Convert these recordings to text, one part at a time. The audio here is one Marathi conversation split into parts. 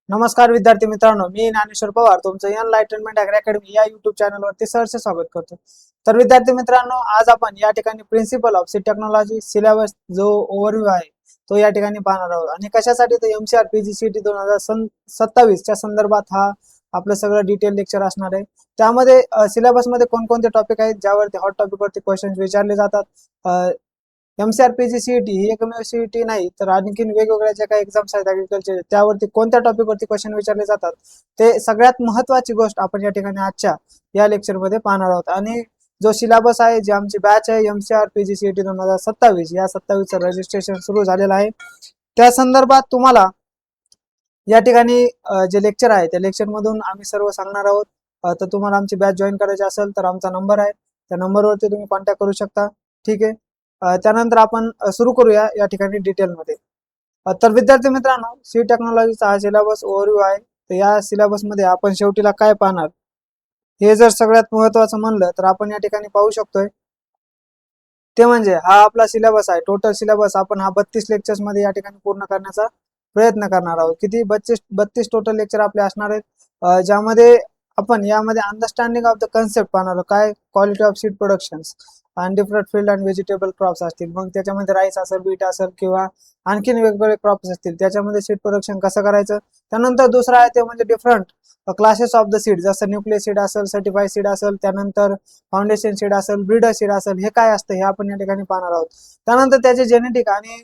नमस्कार विद्यार्थी मित्रांनो, मी ज्ञानेश्वर पवार तुमचं एनलाइटनमेंट अकॅडमी या युट्यूब चॅनलवरती सहर्ष स्वागत करतो। तर विद्यार्थी मित्रांनो, आज आपण या ठिकाणी principle of seed technology syllabus जो ओव्हरव्ह्यू आहे तो या ठिकाणी पाहणार आहोत आणि कशासाठी तर एमसीआर पीजीसीटी 2027 च्या संदर्भात हा आपलं सगळं डिटेल लेक्चर असणार आहे। त्यामध्ये सिलेबस मध्ये कोणकोणते टॉपिक आहेत ज्यावरती हॉट टॉपिक वरती क्वेश्चन्स विचारले जातात। एमसीआर पीजीसीटी ही एकमेव सीईटी नाही तर आणखीन वेगवेगळ्या ज्या काही एक्झाम्स आहेत ऍग्रिकल्चर त्यावरती कोणत्या टॉपिक वरती क्वेश्चन विचारले जातात ते सगळ्यात महत्त्वाची गोष्ट आपण या ठिकाणी आजच्या या लेक्चर मध्ये पाहणार आहोत। आणि जो सिलेबस आहे, जी आमची बॅच आहे एमसीआर पीजीसीटी 2027 या 27चं रजिस्ट्रेशन सुरू झालेलं आहे। त्या संदर्भात तुम्हाला या ठिकाणी जे लेक्चर आहे त्या लेक्चर मधून आम्ही सर्व सांगणार आहोत। तर तुम्हाला आमची बॅच जॉईन करायची असेल तर आमचा नंबर आहे, त्या नंबरवरती तुम्ही कॉन्टॅक्ट करू शकता। ठीक आहे, त्यानंतर आपण सुरू करूया या ठिकाणी डिटेल मध्ये। तर विद्यार्थी मित्रांनो, सी टेक्नॉलॉजीचा हा सिलेबस ओव्हरव्ह्यू आहे। तर या सिलेबस मध्ये आपण शेवटीला काय पाहणार हे जर सगळ्यात महत्त्वाचं म्हणलं तर आपण या ठिकाणी पाहू शकतोय ते म्हणजे हा आपला सिलेबस आहे। टोटल सिलेबस आपण हा 32 लेक्चर्स मध्ये या ठिकाणी पूर्ण करण्याचा प्रयत्न करणार आहोत। किती 32 टोटल लेक्चर आपले असणार आहेत, ज्यामध्ये आपण यामध्ये अंडरस्टँडिंग ऑफ द कन्सेप्ट पाहणार आहोत। काय क्वालिटी ऑफ सीड प्रोडक्शन्स आणि different field and vegetable crops असतील, मग त्याच्यामध्ये राईस असेल, बीट असेल किंवा आणखीन वेगवेगळे क्रॉप्स असतील, त्याच्यामध्ये सीड प्रोडक्शन कसं करायचं। त्यानंतर दुसरं आहे ते म्हणजे different classes of the seed, जसं न्यूक्लियर सीड असेल, सर्टिफाईड सीड असेल, त्यानंतर फाउंडेशन सीड असेल, ब्रीडर सीड असेल, हे काय असतं हे आपण या ठिकाणी पाहणार आहोत। त्यानंतर त्याचे जेनेटिक आणि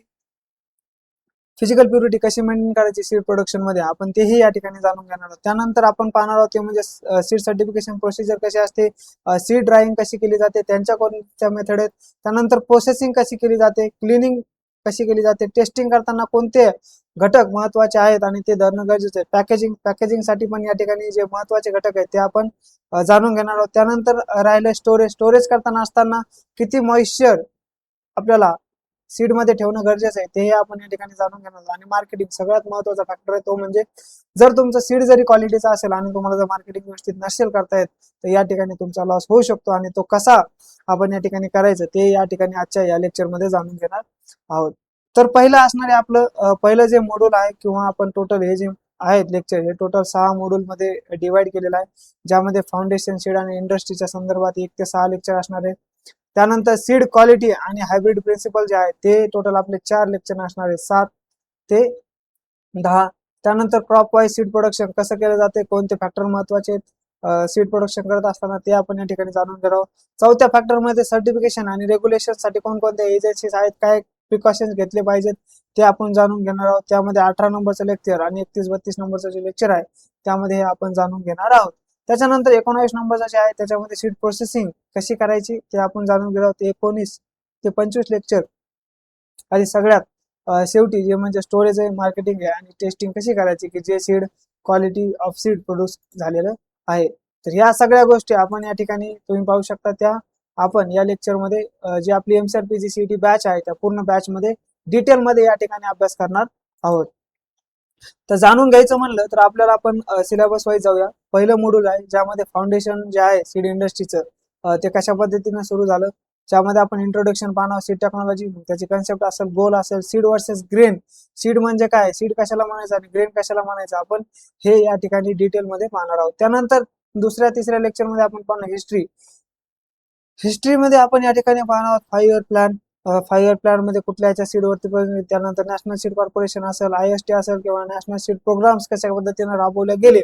फिजिकल प्युरिटी कशी मेंटेन करायची सीड प्रोडक्शन मध्ये आपण तेही या ठिकाणी जाणून घेणार आहोत। त्यानंतर आपण पाहणार आहोत ते म्हणजे सीड सर्टिफिकेशन प्रोसिजर कशी असते, सीड ड्रायिंग कशी केली जाते, त्यांच्या कोणत्या मेथड आहेत, त्यानंतर प्रोसेसिंग कशी केली जाते, क्लिनिंग कशी केली जाते, टेस्टिंग करताना कोणते घटक महत्वाचे आहेत आणि ते धरणं गरजेचं आहे, पॅकेजिंग साठी पण या ठिकाणी जे महत्वाचे घटक आहेत ते आपण जाणून घेणार आहोत। त्यानंतर राहिले स्टोरेज करताना असताना किती मॉइश्चर आपल्याला सीड मध्ये ठेवणं गरजेचं आहे ते आपण या ठिकाणी जाणून घेणार आहोत। आणि मार्केटिंग सगळ्यात महत्त्वाचा फॅक्टर आहे तो म्हणजे जर तुमचं सीड जरी क्वालिटीचा असेल आणि तुम्हाला जर मार्केटिंग व्यवस्थित नसेल करता येत तर या ठिकाणी तुमचा लॉस होऊ शकतो आणि तो कसा आपण या ठिकाणी करायचं ते या ठिकाणी आजच्या या लेक्चर मध्ये जाणून घेणार आहोत। तर पहिलं असणारे आपलं पहिलं जे मॉड्यूल आहे किंवा आपण टोटल हे जे आहेत लेक्चर हे टोटल 6 मॉड्यूल मध्ये डिवाइड केलेलं आहे, ज्यामध्ये फाउंडेशन सीड आणि इंडस्ट्रीच्या संदर्भात 1 ते 6 लेक्चर असणार आहे। त्यानंतर सीड क्वालिटी आणि हायब्रिड प्रिन्सिपल जे आहे ते टोटल आपले 4 लेक्चर असणार आहे, 7 ते 10। त्यानंतर क्रॉप वाईज सीड प्रोडक्शन कसं केलं जाते, कोणते फॅक्टर महत्वाचे आहेत सीड प्रोडक्शन करत असताना ते आपण या ठिकाणी जाणून घेणार आहोत। चौथ्या फॅक्टर मध्ये सर्टिफिकेशन आणि रेग्युलेशन साठी कोणकोणत्या एजन्सीज आहेत, काय प्रिकॉशन्स घेतले पाहिजेत ते आपण जाणून घेणार आहोत। त्यामध्ये 18 नंबरचं लेक्चर आणि 31-32 नंबरचं जे लेक्चर आहे त्यामध्ये हे आपण जाणून घेणार आहोत। त्याच्यानंतर 19 नंबरचं जे आहे त्याच्यामध्ये सीड प्रोसेसिंग कशी करायची ते आपण जाणून घेणार आहोत। 19 ते 25 लेक्चर आणि सगळ्यात शेवटी जे म्हणजे स्टोरेज आहे, मार्केटिंग आहे आणि टेस्टिंग कशी करायची की जे seed quality of seed produce झालेलं आहे। तर या सगळ्या गोष्टी आपण या ठिकाणी तुम्ही पाहू शकता त्या आपण या लेक्चर मध्ये जी आपली एमसीआर पीजीसीटी बॅच आहे त्या पूर्ण बॅच मध्ये डिटेल मध्ये या ठिकाणी अभ्यास करणार आहोत। तर जाणून घ्यायचं म्हणलं तर आपल्याला आपण सिलेबस वाईज जाऊया। पहिलं मॉड्यूल आहे ज्यामध्ये फाउंडेशन जे आहे सीड इंडस्ट्रीचं ते कशा पद्धतीने सुरू झालं, ज्यामध्ये आपण इंट्रोडक्शन पाहणार सीड टेक्नॉलॉजी, त्याची कन्सेप्ट असेल, गोल असेल, सीड वर्सेस ग्रेन, सीड म्हणजे काय, सीड कशाला म्हणायचं आणि ग्रेन कशाला म्हणायचं आपण हे या ठिकाणी डिटेल मध्ये पाहणार आहोत। त्यानंतर दुसऱ्या तिसऱ्या लेक्चर मध्ये आपण पाहणार हिस्ट्री मध्ये आपण या ठिकाणी पाहणार आहोत 5 इयर प्लॅन, 5 इयर प्लॅन मध्ये कुठल्याच्या सीड वरती, त्यानंतर नॅशनल सीड कॉर्पोरेशन असेल, आयएसटी असेल किंवा नॅशनल सीड प्रोग्राम्स कशा पद्धतीने राबवले गेले,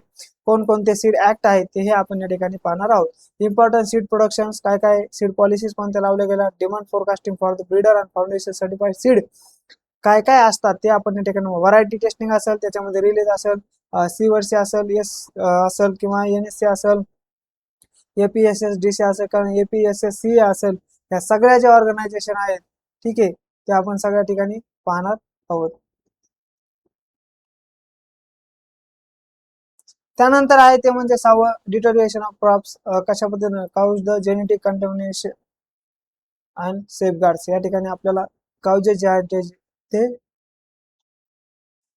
कोणकोणते सीड ऍक्ट आहेत ते हे आपण या ठिकाणी पाहणार आहोत। इम्पॉर्टंट सीड प्रोडक्शन्स, काय काय सीड पॉलिसीज कोणत्या लावल्या गेल्या, demand forecasting for the breeder and foundation certified seed काय काय असतात ते आपण या ठिकाणी, व्हरायटी टेस्टिंग असेल, त्याच्यामध्ये रिलीज असेल, सी वर्सी असेल, एस असेल किंवा एनएससी असेल, एपीएसएस डीसी असेल किंवा एपीएसएस सी असेल, या सगळ्या ज्या ऑर्गनायझेशन आहेत ठीक आहे ते आपण सगळ्या ठिकाणी पाहणार आहोत। त्यानंतर आहे ते म्हणजे 6वं डिटोरिएशन ऑफ क्रॉप्स, कशा पद्धतीने cause the genetic contamination and safeguards, या ठिकाणी आपल्याला काउजे जे आहे ते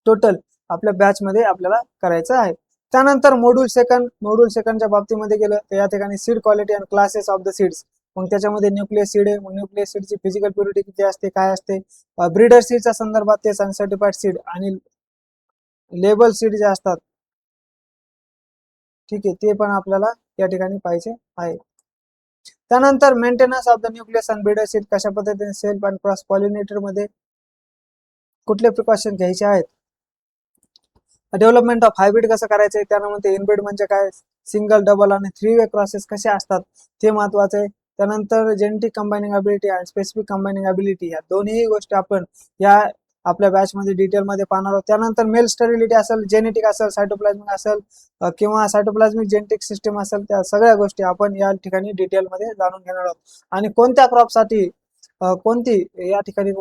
टोटल आपल्या बॅच मध्ये आपल्याला करायचं आहे। त्यानंतर मॉड्यूल सेकंडच्या बाबतीमध्ये गेलं तर या ठिकाणी seed quality and classes of the seeds, मग त्याच्यामध्ये न्यूक्लियर सीड आहे, मग न्यूक्लियर सीडची फिजिकल प्युरिटी किती असते, काय असते, ब्रीडर सीडच्या संदर्भात ते सर्टिफाईड सीड आणि लेबल सीड जे असतात ठीक आहे, ते पण आपल्याला या ठिकाणी पाहिजे आहे. त्यानंतर maintenance of the nucleus and breeder seed, कशा पद्धतीने सेल्फ अँड क्रॉस पॉलिनेटर मध्ये कुठले प्रिकॉशन घ्यायचे आहेत. डेव्हलपमेंट ऑफ हायब्रिड कसं करायचंय, त्यानंतर इनब्रीड म्हणजे काय, सिंगल डबल आणि 3 वे क्रॉसेस कसे असतात ते महत्वाचे आहे. त्यानंतर जेनेटिक कंबायनिंग अबिलिटी आणि स्पेसिफिक कंबायनिंग अबिलिटी, या दोन्ही गोष्टी आपण या आपल्या बॅच मध्ये डिटेल मध्ये पाहणार आहोत. त्यानंतर मेल स्टॅबिलिटी असेल, जेनेटिक असेल, सायटोप्लाझमिक असेल किंवा सायटोप्लाझमिक जेनेटिक सिस्टम असेल, त्या सगळ्या गोष्टी आपण या ठिकाणी डिटेल मध्ये जाणून घेणार आहोत. आणि कोणत्या क्रॉपसाठी कोणती या ठिकाणी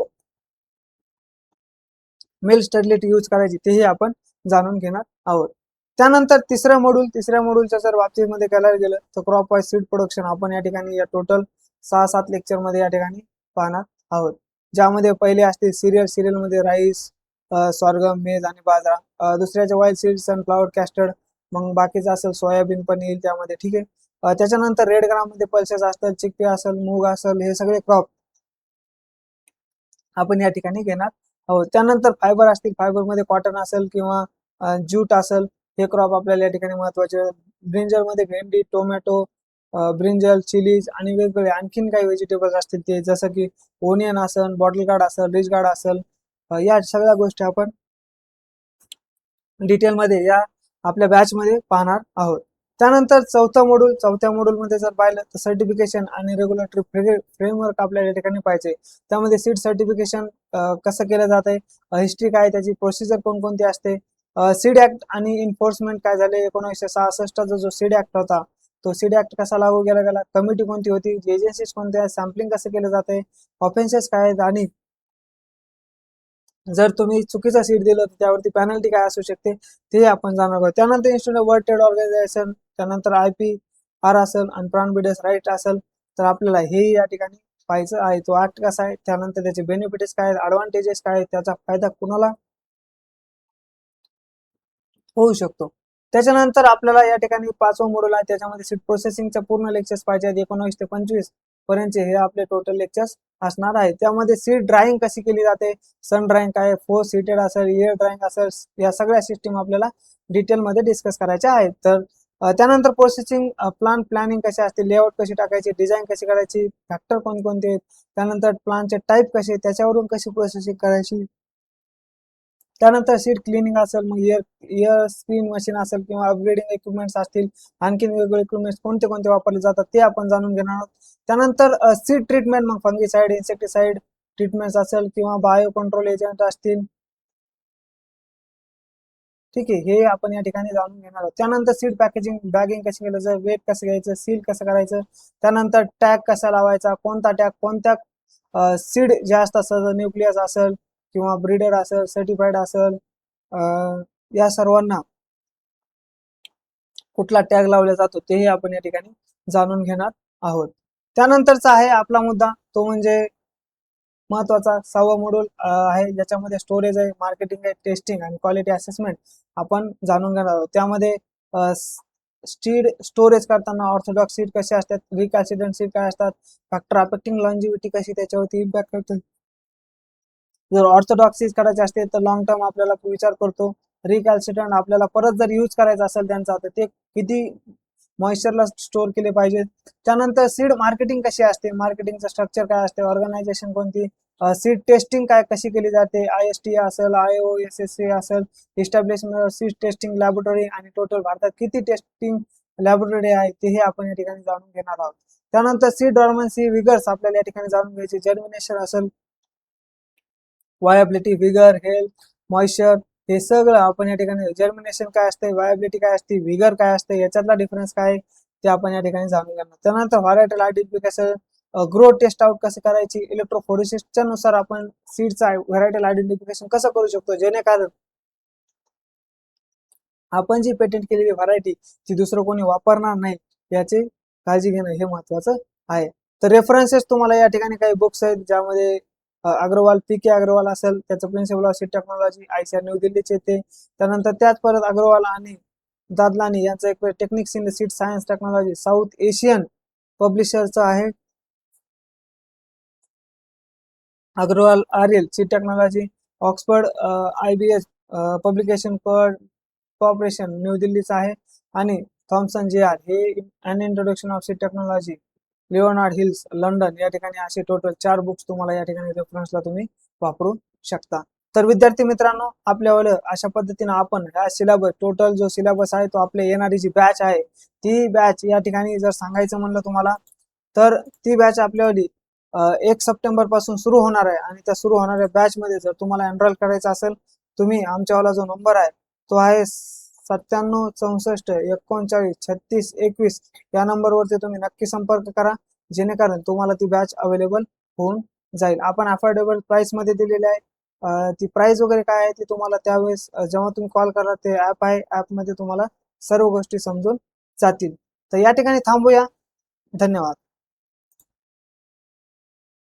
मेल स्टॅबिलिटी यूज करायची तेही आपण जाणून घेणार आहोत. त्यानंतर तिसऱ्या मॉड्यूलच्या जर बाबतीमध्ये करायला गेलं तर क्रॉप वाईज सीड प्रोडक्शन आपण या ठिकाणी या टोटल 6-7 लेक्चर मध्ये या ठिकाणी पाहणार आहोत. ज्यामध्ये पहिले असतील सिरियल मध्ये राईस, सॉर्गम, मेज आणि बाजरा. दुसऱ्याचे वाईल्ड सीड, सनफ्लावर, कॅस्टर्ड, मग बाकीचं असेल सोयाबीन पण येईल त्यामध्ये. ठीक आहे. त्याच्यानंतर रेड ग्राम मध्ये पल्सेस असतात, चिकपी असेल, मूग असेल, हे सगळे क्रॉप आपण या ठिकाणी घेणार आहोत. त्यानंतर फायबर असतील, फायबर मध्ये कॉटन असेल किंवा ज्यूट असेल, हे क्रॉप आपल्याला या ठिकाणी महत्वाचे. ब्रिंजल मध्ये भेंडी, टोमॅटो, ब्रिंजल, चिलीज आणि वेगवेगळे आणखीन काही व्हेजिटेबल्स असतील ते, जसं की ओनियन असेल, बॉटल गार्ड असेल, रिच गार्ड असेल, या सगळ्या गोष्टी आपण डिटेल मध्ये या आपल्या बॅच मध्ये पाहणार आहोत. त्यानंतर चौथ्या मॉड्यूल मध्ये जर पाहिलं तर सर्टिफिकेशन आणि रेग्युलेटरी फ्रेमवर्क आपल्याला या ठिकाणी पाहिजे. त्यामध्ये सीड सर्टिफिकेशन कसं केलं जात आहे, हिस्ट्री काय, त्याची प्रोसिजर कोणकोणती असते, सीड ऍक्ट आणि इन्फोर्समेंट काय झाले, 1966 जो सीड ऍक्ट होता तो सीड ऍक्ट कसा लागू केला गेला, कमिटी कोणती होती, एजन्सीज कोणत्या, सॅम्पलिंग कसं केलं जाते, ऑफेन्सेस काय आहेत, आणि जर तुम्ही चुकीचा सीड दिलं तर त्यावरती पेनल्टी काय असू शकते ते आपण जाणणार आहोत. त्यानंतर इन्स्टिट्यूट वर्ल्ड ट्रेड ऑर्गनायझेशन, त्यानंतर IPR असेल आणि प्लांट ब्रीडर्स राईट असेल, तर आपल्याला हे या ठिकाणी पाहायचं आहे तो ऍक्ट कसा आहे, त्यानंतर त्याचे बेनिफिट्स काय आहेत, ऍडव्हान्टेजेस काय आहेत, त्याचा फायदा कुणाला होऊ शकतो. त्याच्यानंतर आपल्याला या ठिकाणी 5वं मॉड्यूल आहे, त्याच्यामध्ये सीड प्रोसेसिंगच्या पूर्ण लेक्चर्स पाहिजे आहेत. 19 ते 25 पर्यंतचे हे आपले टोटल लेक्चर्स असणार आहे. त्यामध्ये सीड ड्राईंग कशी केली जाते, सन ड्राईंग काय, फोर सीटेड असेल, एअर ड्राईंग असेल, या सगळ्या सिस्टीम आपल्याला डिटेल मध्ये डिस्कस करायच्या आहेत. तर त्यानंतर प्रोसेसिंग प्लान प्लॅनिंग कशी असते, लेआउट कशी टाकायची, डिझाईन कशी करायची, फॅक्टर कोणकोणते आहेत, त्यानंतर प्लानचे टाईप कसे, त्याच्यावरून कशी प्रोसेसिंग करायची, त्यानंतर सीड क्लिनिंग असेल, मग इयर स्क्रीन मशीन असेल किंवा अपग्रेडिंग इक्विपमेंट्स असतील, आणखीन वेगवेगळे इक्विपमेंट्स कोणते कोणते वापरले जातात ते आपण जाणून घेणार आहोत. त्यानंतर सीड ट्रीटमेंट, मग फंगीसाइड, इन्सेक्टिसाइड ट्रीटमेंट्स असेल किंवा बायो कंट्रोल एजंट असतील. ठीक आहे, हे आपण या ठिकाणी जाणून घेणार आहोत. त्यानंतर सीड पॅकेजिंग, बॅगिंग कशी करायचं, वेट कसं घ्यायचं, सील कसं करायचं, त्यानंतर टॅग कसा लावायचा, कोणता टॅग कोणत्या सीड जे असतात, न्यूक्लियस असेल किंवा ब्रीडर असेल, सर्टिफाईड असेल, या सर्वांना कुठला टॅग लावला जातो तेही आपण या ठिकाणी जाणून घेणार आहोत. त्यानंतरचा आहे आपला मुद्दा, तो म्हणजे महत्वाचा 6वं मॉड्यूल आहे, ज्याच्यामध्ये स्टोरेज आहे, मार्केटिंग आहे, टेस्टिंग आणि क्वालिटी असेसमेंट आपण जाणून घेणार आहोत. त्यामध्ये सीड स्टोरेज करताना ऑर्थोडॉक्स सीड कसे असतात, रिकॅल्सिडंट सीड काय असतात, फॅक्टर अफेक्टिंग लॉन्जिव्हिटी कशी त्याच्यावरती इम्पॅक्ट करते. जर ऑर्थोडॉक्सीज करायचे असते तर लॉंग टर्म आपल्याला विचार करतो, रिकॅल्सिटंट आपल्याला परत जर यूज करायचा असेल त्यांचा तर ते किती मॉइश्चरला स्टोअर केले पाहिजे. त्यानंतर सीड मार्केटिंग कशी असते, मार्केटिंगचं स्ट्रक्चर काय असते, ऑर्गनायझेशन कोणती, सीड टेस्टिंग काय कशी केली जाते, IST असेल, IOSSA असेल, इस्टॅब्लिशमेंट सीड टेस्टिंग लॅबोरेटरी, आणि टोटल भारतात किती टेस्टिंग लॅबोरेटरी आहे तेही आपण या ठिकाणी जाणून घेणार आहोत. त्यानंतर सीड डॉर्मन्सी विगर्स आपल्याला या ठिकाणी जाणून घ्यायचे, जर्मिनेशन असेल, वायबिलिटी, विगर, हेल्थ, मॉइश्चर, हे सगळं आपण या ठिकाणी, जर्मिनेशन काय असते, वायबिलिटी काय असते, विगर काय असते, याच्यातला डिफरन्स काय ते आपण या ठिकाणी जाणून घेणार. त्यानंतर व्हरायटल आयडेंटिफिकेशन, ग्रोथ टेस्ट आउट कसं करायची, इलेक्ट्रोफोरेसिसच्या नुसार आपण सीडचा व्हरायटल आयडेंटिफिकेशन कसं करू शकतो, जेणेकरून आपण जी पेटेंट केलेली व्हरायटी ती दुसरं कोणी वापरणार नाही याची काळजी घेणं हे महत्वाचं आहे. तर रेफरन्सेस तुम्हाला या ठिकाणी काही बुक्स आहेत, ज्यामध्ये अग्रवाल, PK अग्रवाल असेल, त्याचं principle of seed technology, ICAR new दिल्लीचे ते. त्यानंतर त्याच परत अग्रवाल आणि दादलानी यांचं एक techniques in the seed science technology, South Asian पब्लिशरचं आहे. Agrawal RL seed technology, Oxford IBS publication corporation New दिल्लीचं आहे. आणि थॉमसन जे आर हे an introduction of seed technology, Leonard Hills London या ठिकाणी असे टोटल 4 बुक्स तुम्हाला या ठिकाणी रेफरन्सला तुम्ही वापरू शकता. तर विद्यार्थी मित्रांनो, आपल्यावर अशा पद्धतीने आपण हा सिलेबस टोटल जो सिलेबस आहे तो आपल्या येणारी जी बॅच आहे ती बॅच या ठिकाणी जर सांगायचं म्हणलं तुम्हाला तर ती बॅच आपल्यावाली 1 सप्टेंबर पासून सुरू होणार आहे आणि त्या सुरू होणाऱ्या बॅच मध्ये जर तुम्हाला एनरोल करायचं असेल तुम्ही आमच्यावाला जो नंबर आहे तो आहे 97 64 39 36 21 या नंबरवरती तुम्ही नक्की संपर्क करा, जेणेकरून तुम्हाला ती बॅच अवेलेबल होऊन जाईल. आपण अफोर्डेबल प्राइस मध्ये दिलेली आहे. ती प्राइस वगैरे काय आहे ती तुम्हाला त्यावेळेस जेव्हा तुम्ही कॉल करा ते ॲप आहे, ॲपमध्ये तुम्हाला सर्व गोष्टी समजून जातील. तर या ठिकाणी थांबूया. धन्यवाद.